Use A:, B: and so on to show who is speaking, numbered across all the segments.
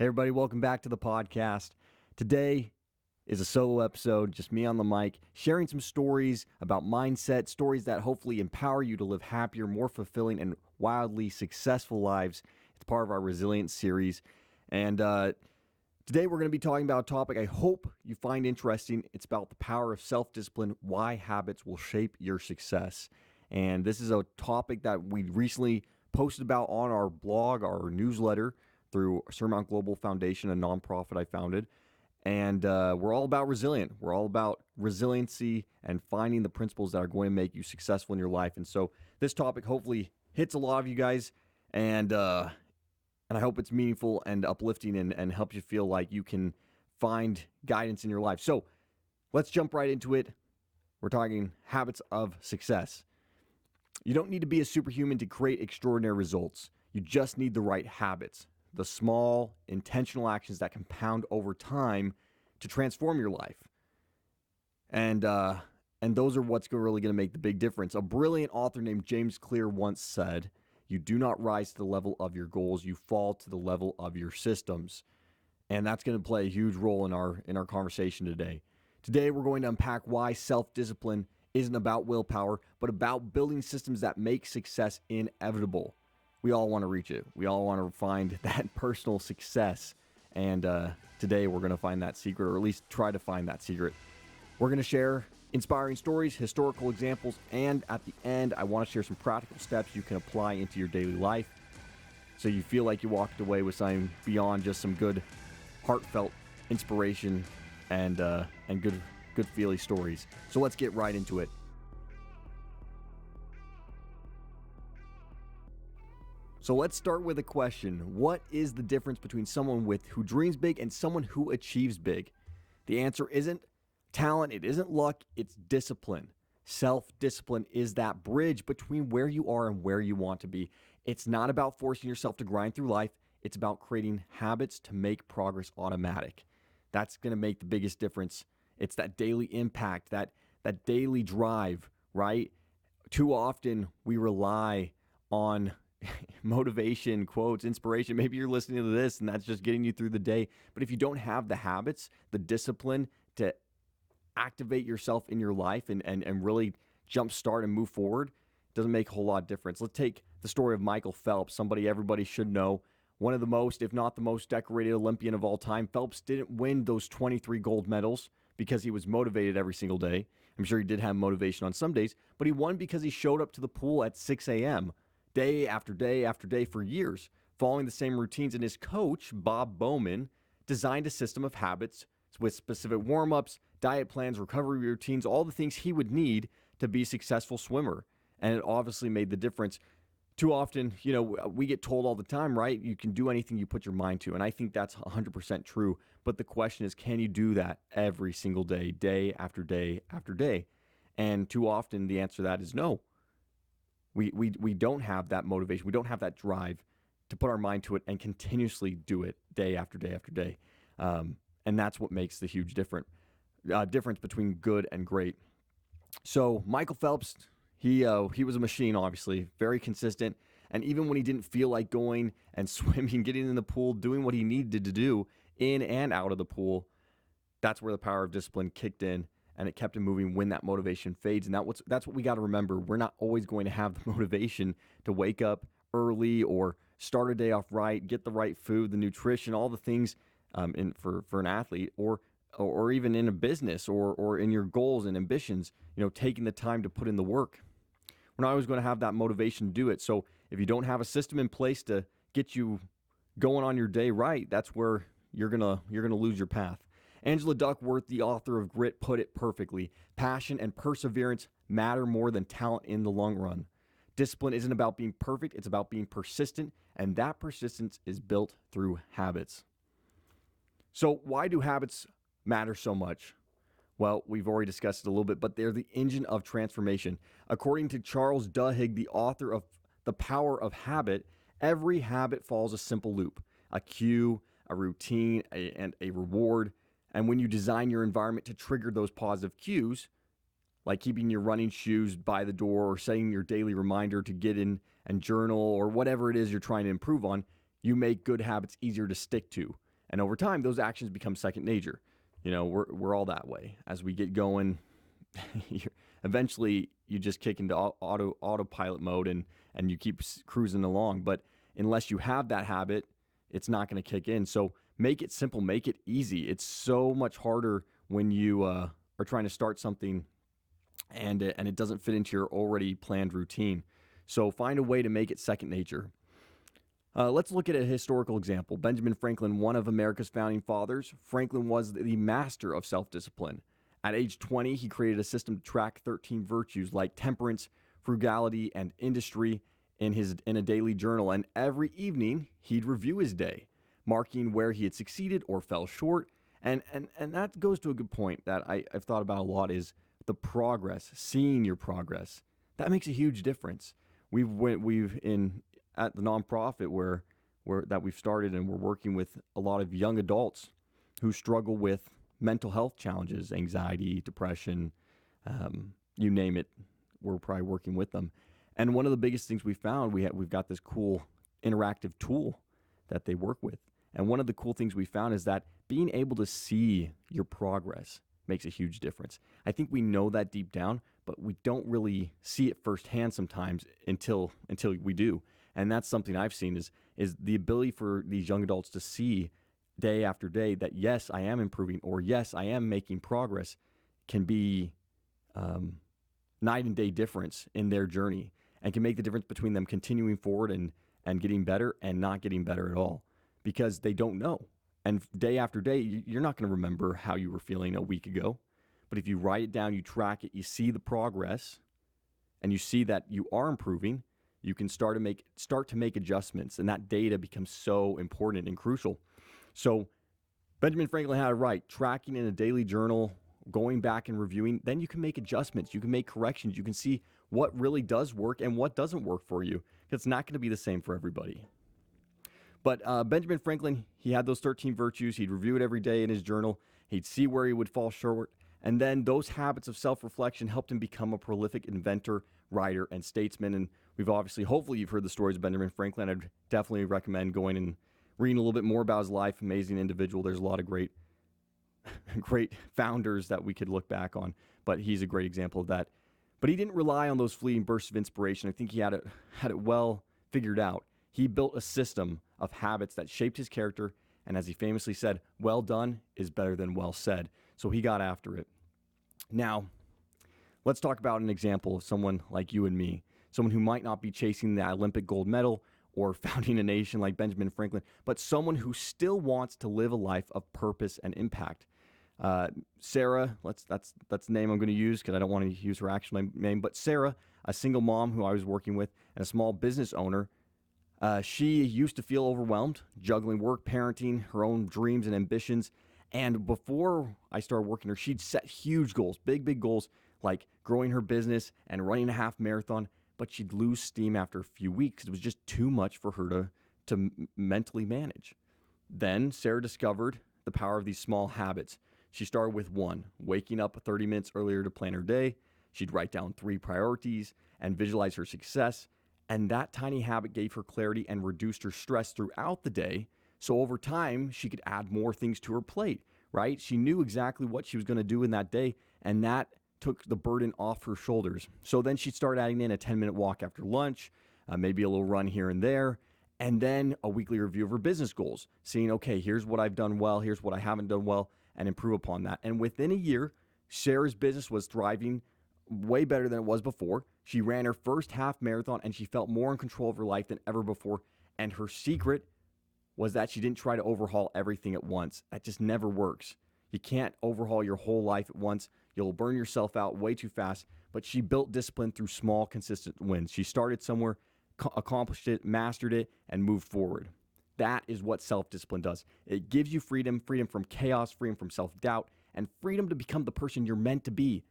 A: Hey, everybody, welcome back to the podcast. Today is a solo episode, just me on the mic, sharing some stories about mindset, stories that hopefully empower you to live happier, more fulfilling, and wildly successful lives. It's part of our Resilience series. And today we're going to be talking about a topic I hope you find interesting. It's about the power of self-discipline, why habits will shape your success. And this is a topic that we recently posted about on our blog, our newsletter, through Surmount Global Foundation, a nonprofit I founded. And we're all about We're all about resiliency and finding the principles that are going to make you successful in your life. And so this topic hopefully hits a lot of you guys, and I hope it's meaningful and uplifting and helps you feel like you can find guidance in your life. So let's jump right into it. We're talking habits of success. You don't need to be a superhuman to create extraordinary results. You just need the right habits. The small, intentional actions that compound over time to transform your life. And those are what's really going to make the big difference. A brilliant author named James Clear once said, "You do not rise to the level of your goals, you fall to the level of your systems." And that's going to play a huge role in our conversation today. Today, we're going to unpack why self-discipline isn't about willpower, but about building systems that make success inevitable. We all want to reach it. We all want to find that personal success. And today we're going to find that secret, or at least try to find that secret. We're going to share inspiring stories, historical examples, and at the end, I want to share some practical steps you can apply into your daily life so you feel like you walked away with something beyond just some good, heartfelt inspiration and good feely stories. So let's get right into it. So let's start with a question. What is the difference between someone who dreams big and someone who achieves big? The answer isn't talent, it isn't luck, it's discipline. Self-discipline is that bridge between where you are and where you want to be. It's not about forcing yourself to grind through life. It's about creating habits to make progress automatic. That's going to make the biggest difference. It's that daily impact, that daily drive, right? Too often we rely on motivation, quotes, inspiration. Maybe you're listening to this and that's just getting you through the day. But if you don't have the habits, the discipline to activate yourself in your life and really jumpstart and move forward, it doesn't make a whole lot of difference. Let's take the story of Michael Phelps, somebody everybody should know. One of the most, if not the most decorated Olympian of all time. Phelps didn't win those 23 gold medals because he was motivated every single day. I'm sure he did have motivation on some days, but he won because he showed up to the pool at 6 a.m. day after day after day for years, following the same routines. And his coach, Bob Bowman, designed a system of habits with specific warm-ups, diet plans, recovery routines, all the things he would need to be a successful swimmer. And it obviously made the difference. Too often, we get told all the time, right? You can do anything you put your mind to. And I think that's 100% true. But the question is, can you do that every single day, day after day after day? And too often the answer to that is no. We don't have that motivation. We don't have that drive to put our mind to it and continuously do it day after day after day. And that's what makes the huge difference between good and great. So Michael Phelps, he was a machine, obviously, very consistent. And even when he didn't feel like going and swimming, getting in the pool, doing what he needed to do in and out of the pool, that's where the power of discipline kicked in. And it kept him moving when that motivation fades. And that's what we got to remember. We're not always going to have the motivation to wake up early or start a day off right, get the right food, the nutrition, all the things for an athlete or even in a business or in your goals and ambitions, taking the time to put in the work. We're not always going to have that motivation to do it. So if you don't have a system in place to get you going on your day right, that's where you're gonna lose your path. Angela Duckworth, the author of Grit, put it perfectly. Passion and perseverance matter more than talent in the long run. Discipline isn't about being perfect, it's about being persistent, and that persistence is built through habits. So why do habits matter so much? Well, we've already discussed it a little bit, but they're the engine of transformation. According to Charles Duhigg, the author of The Power of Habit, every habit follows a simple loop, a cue, a routine, and a reward. And when you design your environment to trigger those positive cues, like keeping your running shoes by the door or setting your daily reminder to get in and journal or whatever it is you're trying to improve on, you make good habits easier to stick to. And over time, those actions become second nature. We're all that way. As we get going, eventually you just kick into autopilot mode and you keep cruising along. But unless you have that habit, it's not going to kick in. So make it simple, make it easy. It's so much harder when you are trying to start something and it doesn't fit into your already planned routine. So find a way to make it second nature. Let's look at a historical example. Benjamin Franklin, one of America's founding fathers. Franklin was the master of self-discipline. At age 20, he created a system to track 13 virtues like temperance, frugality, and industry in a daily journal. And every evening, he'd review his day, marking where he had succeeded or fell short. And that goes to a good point that I've thought about a lot, is the progress, seeing your progress. That makes a huge difference. At the nonprofit where that we've started, and we're working with a lot of young adults who struggle with mental health challenges, anxiety, depression, you name it. We're probably working with them. And one of the biggest things we found, we've got this cool interactive tool that they work with. And one of the cool things we found is that being able to see your progress makes a huge difference. I think we know that deep down, but we don't really see it firsthand sometimes until we do. And that's something I've seen is the ability for these young adults to see day after day that, yes, I am improving, or yes, I am making progress, can be night and day difference in their journey, and can make the difference between them continuing forward and getting better and not getting better at all, because they don't know. And day after day, you're not going to remember how you were feeling a week ago. But if you write it down, you track it, you see the progress, and you see that you are improving, you can start to make adjustments, and that data becomes so important and crucial. So Benjamin Franklin had it right. Tracking in a daily journal, going back and reviewing, then you can make adjustments, you can make corrections, you can see what really does work and what doesn't work for you. It's not going to be the same for everybody. But Benjamin Franklin, he had those 13 virtues. He'd review it every day in his journal. He'd see where he would fall short. And then those habits of self-reflection helped him become a prolific inventor, writer, and statesman. And hopefully you've heard the stories of Benjamin Franklin. I'd definitely recommend going and reading a little bit more about his life. Amazing individual. There's a lot of great founders that we could look back on, but he's a great example of that. But he didn't rely on those fleeting bursts of inspiration. I think he had it well figured out. He built a system of habits that shaped his character, and as he famously said, well done is better than well said. So he got after it. Now, let's talk about an example of someone like you and me, someone who might not be chasing the Olympic gold medal or founding a nation like Benjamin Franklin, but someone who still wants to live a life of purpose and impact. Sarah, that's the name I'm going to use because I don't want to use her actual name, but Sarah, a single mom who I was working with and a small business owner, she used to feel overwhelmed, juggling work, parenting, her own dreams and ambitions. And before I started working with her, she'd set huge goals, big goals, like growing her business and running a half marathon, but she'd lose steam after a few weeks. It was just too much for her to mentally manage. Then Sarah discovered the power of these small habits. She started with one, waking up 30 minutes earlier to plan her day. She'd write down 3 priorities and visualize her success. And that tiny habit gave her clarity and reduced her stress throughout the day. So over time, she could add more things to her plate, right? She knew exactly what she was going to do in that day, and that took the burden off her shoulders. So then she started adding in a 10-minute walk after lunch, maybe a little run here and there, and then a weekly review of her business goals, seeing, okay, here's what I've done well, here's what I haven't done well, and improve upon that. And within a year, Sarah's business was thriving way better than it was before. She ran her first half marathon, and she felt more in control of her life than ever before. And her secret was that she didn't try to overhaul everything at once. That just never works. You can't overhaul your whole life at once. You'll burn yourself out way too fast. But she built discipline through small, consistent wins. She started somewhere, accomplished it, mastered it, and moved forward. That is what self-discipline does. It gives you freedom from chaos, freedom from self-doubt, and freedom to become the person you're meant to be.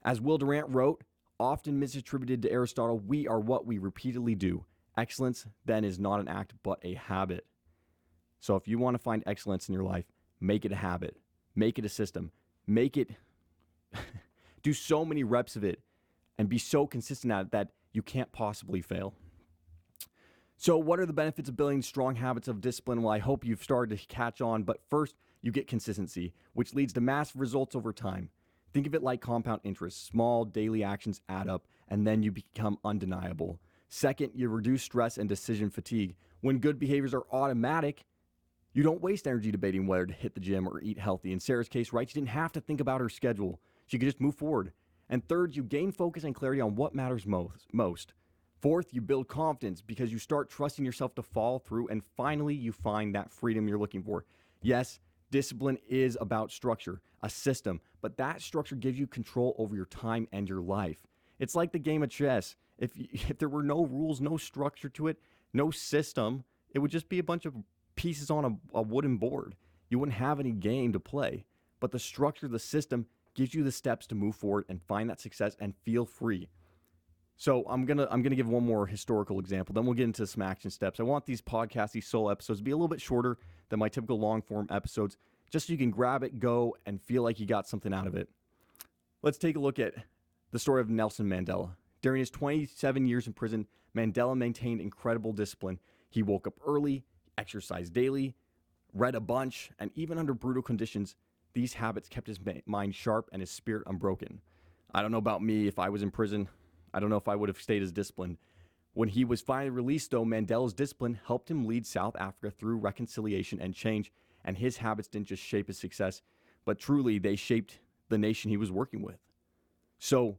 A: As Will Durant wrote, often misattributed to Aristotle, we are what we repeatedly do. Excellence, then, is not an act, but a habit. So if you want to find excellence in your life, make it a habit. Make it a system. Make it, do so many reps of it and be so consistent at it that you can't possibly fail. So, what are the benefits of building strong habits of discipline? Well, I hope you've started to catch on, but first, you get consistency, which leads to massive results over time. Think of it like compound interest. Small daily actions add up, and then you become undeniable. Second, you reduce stress and decision fatigue. When good behaviors are automatic, you don't waste energy debating whether to hit the gym or eat healthy. In Sarah's case, right, she didn't have to think about her schedule. She could just move forward. And third, you gain focus and clarity on what matters most. Fourth, you build confidence because you start trusting yourself to follow through. And finally, you find that freedom you're looking for. Yes, discipline is about structure, a system, but that structure gives you control over your time and your life. It's like the game of chess. If there were no rules, no structure to it, no system, it would just be a bunch of pieces on a wooden board. You wouldn't have any game to play. But the structure, the system, gives you the steps to move forward and find that success and feel free. So I'm gonna give one more historical example. Then we'll get into some action steps. I want these podcasts, these solo episodes, to be a little bit shorter than my typical long form episodes, just so you can grab it, go, and feel like you got something out of it. Let's take a look at the story of Nelson Mandela. During his 27 years in prison, Mandela maintained incredible discipline. He woke up early, exercised daily, read a bunch, and even under brutal conditions, these habits kept his mind sharp and his spirit unbroken. I don't know about me. If I was in prison, I don't know if I would have stayed as disciplined. When he was finally released, though, Mandela's discipline helped him lead South Africa through reconciliation and change, and his habits didn't just shape his success, but truly they shaped the nation he was working with. So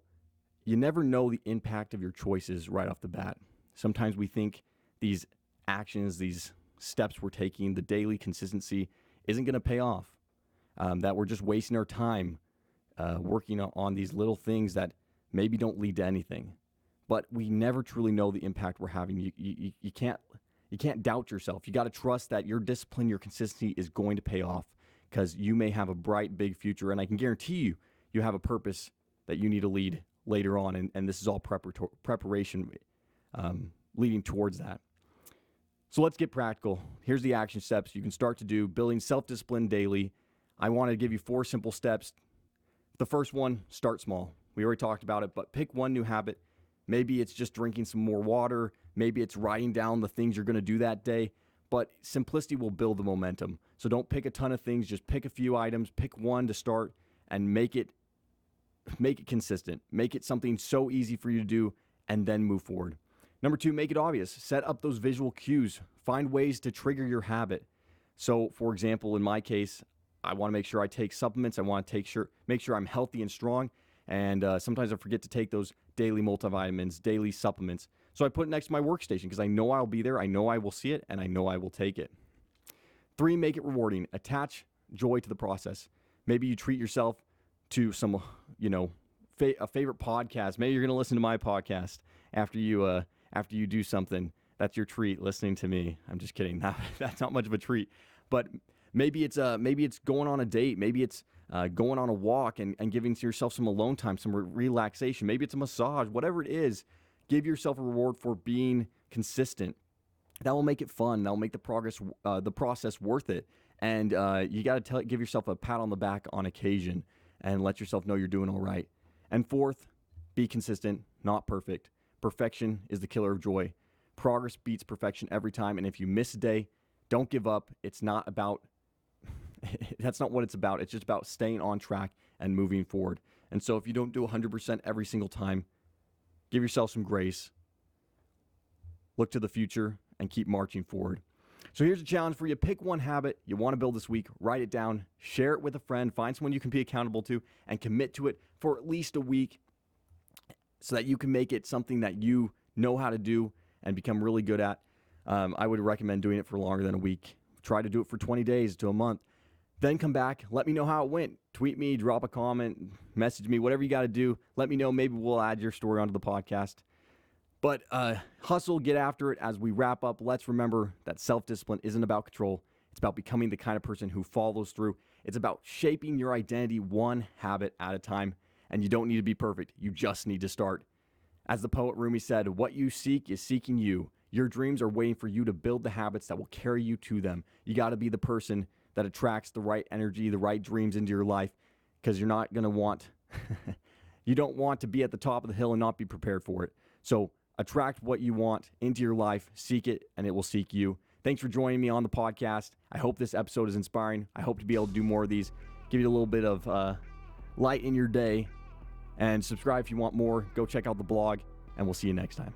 A: you never know the impact of your choices right off the bat. Sometimes we think these actions, these steps we're taking, the daily consistency isn't going to pay off, that we're just wasting our time working on these little things that maybe don't lead to anything. But we never truly know the impact we're having. You can't doubt yourself. You got to trust that your discipline, your consistency is going to pay off, because you may have a bright, big future. And I can guarantee you have a purpose that you need to lead later on. And this is all preparation leading towards that. So let's get practical. Here's the action steps you can start to do, building self-discipline daily. I want to give you 4 simple steps. The first one, start small. We already talked about it, but pick one new habit. Maybe it's just drinking some more water. Maybe it's writing down the things you're going to do that day. But simplicity will build the momentum. So don't pick a ton of things. Just pick a few items. Pick one to start and make it consistent. Make it something so easy for you to do, and then move forward. Number 2, make it obvious. Set up those visual cues. Find ways to trigger your habit. So, for example, in my case, I want to make sure I take supplements. I want to make sure I'm healthy and strong. And sometimes I forget to take those daily multivitamins, daily supplements. So I put it next to my workstation because I know I'll be there, I know I will see it, and I know I will take it. 3, make it rewarding. Attach joy to the process. Maybe you treat yourself to some, a favorite podcast. Maybe you're going to listen to my podcast after you do something. That's your treat, listening to me. I'm just kidding. That's not much of a treat. But maybe it's going on a date. Maybe it's going on a walk and giving yourself some alone time, some relaxation. Maybe it's a massage. Whatever it is, give yourself a reward for being consistent. That will make it fun. That will make the process worth it. And you got to give yourself a pat on the back on occasion and let yourself know you're doing all right. And 4th, be consistent, not perfect. Perfection is the killer of joy. Progress beats perfection every time. And if you miss a day, don't give up. It's not about, that's not what it's about. It's just about staying on track and moving forward. And so if you don't do 100% every single time, give yourself some grace. Look to the future and keep marching forward. So here's a challenge for you. Pick one habit you want to build this week, write it down, share it with a friend, find someone you can be accountable to, and commit to it for at least a week so that you can make it something that you know how to do and become really good at. I would recommend doing it for longer than a week. Try to do it for 20 days to a month. Then come back. Let me know how it went. Tweet me, drop a comment, message me, whatever you got to do. Let me know. Maybe we'll add your story onto the podcast. But hustle, get after it. As we wrap up, let's remember that self-discipline isn't about control. It's about becoming the kind of person who follows through. It's about shaping your identity one habit at a time. And you don't need to be perfect. You just need to start. As the poet Rumi said, what you seek is seeking you. Your dreams are waiting for you to build the habits that will carry you to them. You got to be the person that attracts the right energy, the right dreams into your life, because you're not going to want, you don't want to be at the top of the hill and not be prepared for it. So Attract what you want into your life, seek it, and it will seek you. Thanks for joining me on the podcast. I hope this episode is inspiring. I hope to be able to do more of these, give you a little bit of light in your day. And subscribe if you want more. Go check out the blog, and we'll see you next time.